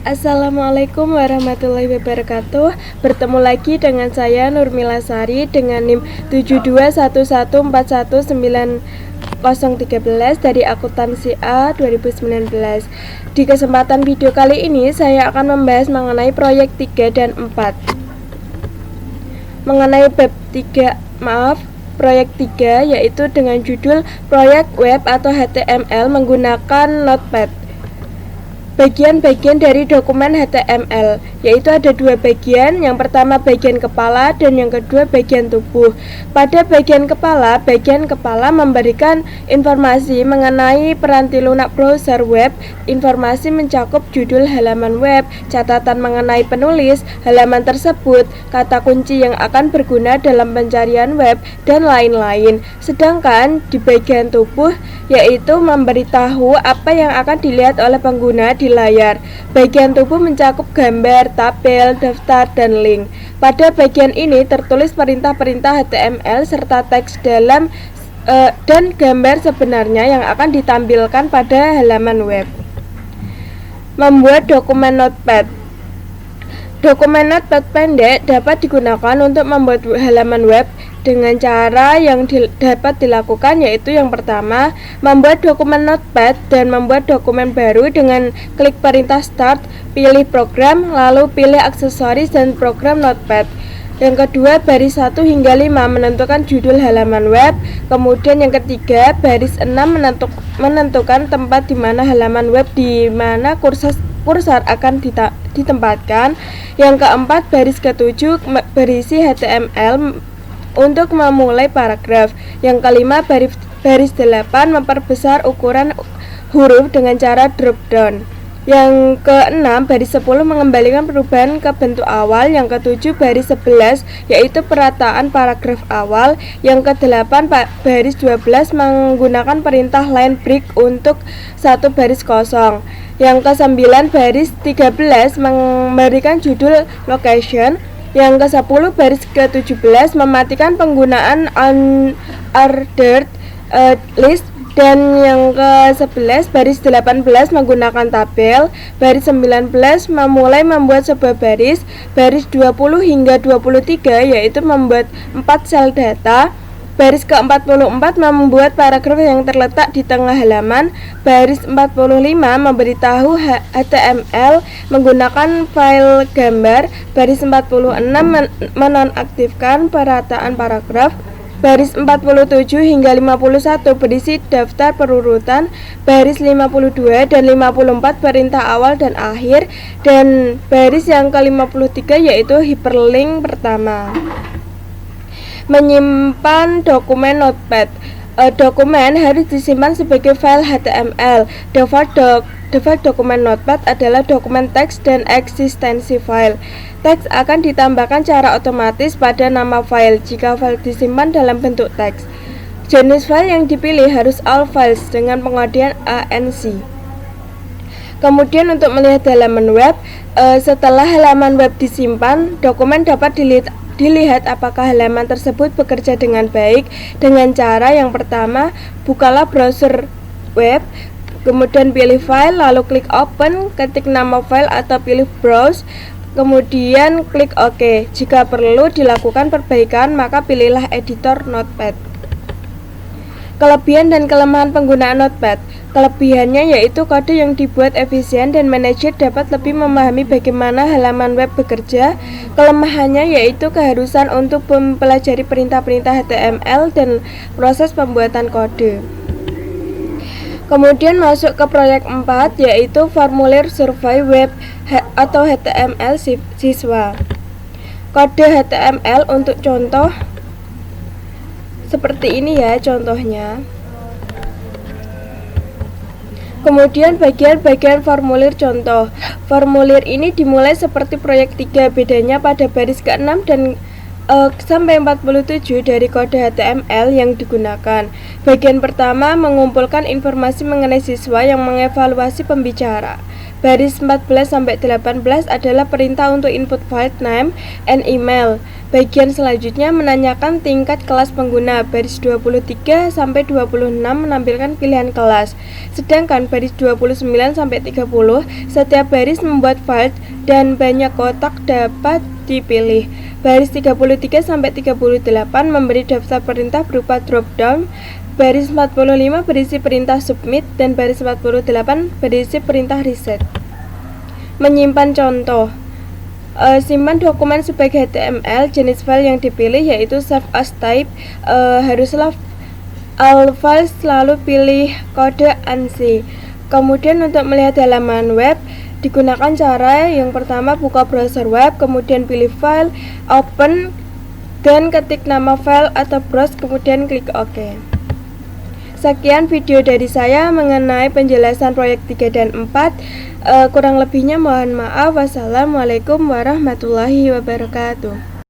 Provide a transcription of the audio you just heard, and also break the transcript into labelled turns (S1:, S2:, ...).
S1: Assalamualaikum warahmatullahi wabarakatuh. Bertemu lagi dengan saya Nurmila Sari dengan NIM 72114190013 dari akuntansi A 2019. Di kesempatan video kali ini saya akan membahas mengenai proyek 3 dan 4. Mengenai bab 3, proyek 3 yaitu dengan judul proyek web atau HTML menggunakan Notepad. Bagian-bagian dari dokumen HTML yaitu ada dua bagian, yang pertama bagian kepala dan yang kedua bagian tubuh. Pada bagian kepala memberikan informasi mengenai peranti lunak browser web. Informasi mencakup judul halaman web, catatan mengenai penulis halaman tersebut, kata kunci yang akan berguna dalam pencarian web, dan lain-lain. Sedangkan di bagian tubuh yaitu memberitahu apa yang akan dilihat oleh pengguna di layar. Bagian tubuh mencakup gambar, tabel, daftar, dan link. Pada bagian ini tertulis perintah-perintah HTML serta teks dalam dan gambar sebenarnya yang akan ditampilkan pada halaman web. Membuat dokumen Notepad. Dokumen Notepad pendek dapat digunakan untuk membuat halaman web dengan cara yang dapat dilakukan, yaitu yang pertama, membuat dokumen Notepad dan membuat dokumen baru dengan klik perintah Start, pilih program, lalu pilih aksesoris dan program Notepad. Yang kedua, baris 1 hingga 5 menentukan judul halaman web. Kemudian yang ketiga, baris 6 menentukan tempat di mana halaman web di mana kursor akan ditempatkan. Yang keempat, baris ke-7 berisi HTML untuk memulai paragraf. Yang kelima, baris 8 memperbesar ukuran huruf dengan cara drop down. Yang keenam, baris 10 mengembalikan perubahan ke bentuk awal. Yang ketujuh, baris 11 yaitu perataan paragraf awal. Yang ke-8, baris 12 menggunakan perintah line break untuk satu baris kosong. Yang ke-9, baris 13 memberikan judul location. Yang ke-10, baris ke-17 mematikan penggunaan unordered list. Dan yang ke-11, baris 18 menggunakan tabel. Baris 19 memulai membuat sebuah baris. Baris 20 hingga 23 yaitu membuat 4 sel data. Baris ke-44 membuat paragraf yang terletak di tengah halaman. Baris 45 memberitahu HTML menggunakan file gambar. Baris 46 menonaktifkan perataan paragraf. Baris 47 hingga 51 berisi daftar perurutan. Baris 52 dan 54 perintah awal dan akhir. Dan baris yang ke-53 yaitu hyperlink pertama. Menyimpan dokumen Notepad. Dokumen harus disimpan sebagai file HTML. Default dokumen Notepad adalah dokumen teks dan eksistensi file. Teks akan ditambahkan secara otomatis pada nama file jika file disimpan dalam bentuk teks. Jenis file yang dipilih harus all files dengan pengodian ANC. Kemudian untuk melihat halaman web, setelah halaman web disimpan, dokumen dapat dilihat apakah halaman tersebut bekerja dengan baik dengan cara yang pertama, bukalah browser web, kemudian pilih file, lalu klik open, ketik nama file atau pilih browse, kemudian klik OK. Jika perlu dilakukan perbaikan, maka pilihlah editor Notepad. Kelebihan dan kelemahan penggunaan Notepad. Kelebihannya yaitu kode yang dibuat efisien dan manajer dapat lebih memahami bagaimana halaman web bekerja. Kelemahannya yaitu keharusan untuk mempelajari perintah-perintah HTML dan proses pembuatan kode. Kemudian masuk ke proyek 4 yaitu formulir survei web atau HTML siswa. Kode HTML untuk contoh seperti ini ya contohnya. Kemudian bagian-bagian formulir contoh. Formulir ini dimulai seperti proyek 3, bedanya pada baris ke-6 dan sampai 47 dari kode HTML yang digunakan. Bagian pertama mengumpulkan informasi mengenai siswa yang mengevaluasi pembicara. Baris 14 sampai 18 adalah perintah untuk input file name and email. Bagian selanjutnya menanyakan tingkat kelas pengguna. Baris 23 sampai 26 menampilkan pilihan kelas. Sedangkan baris 29 sampai 30 setiap baris membuat file dan banyak kotak dapat dipilih. Baris 33 sampai 38 memberi daftar perintah berupa drop down. Baris 45 berisi perintah submit dan baris 48 berisi perintah reset. Menyimpan contoh. Simpan dokumen sebagai HTML. Jenis file yang dipilih yaitu save as type. Haruslah file selalu pilih kode ANSI. Kemudian untuk melihat halaman web digunakan cara yang pertama, buka browser web, kemudian pilih file, open, dan ketik nama file atau browse, kemudian klik OK. Sekian video dari saya mengenai penjelasan proyek 3 dan 4. Kurang lebihnya mohon maaf. Wassalamualaikum warahmatullahi wabarakatuh.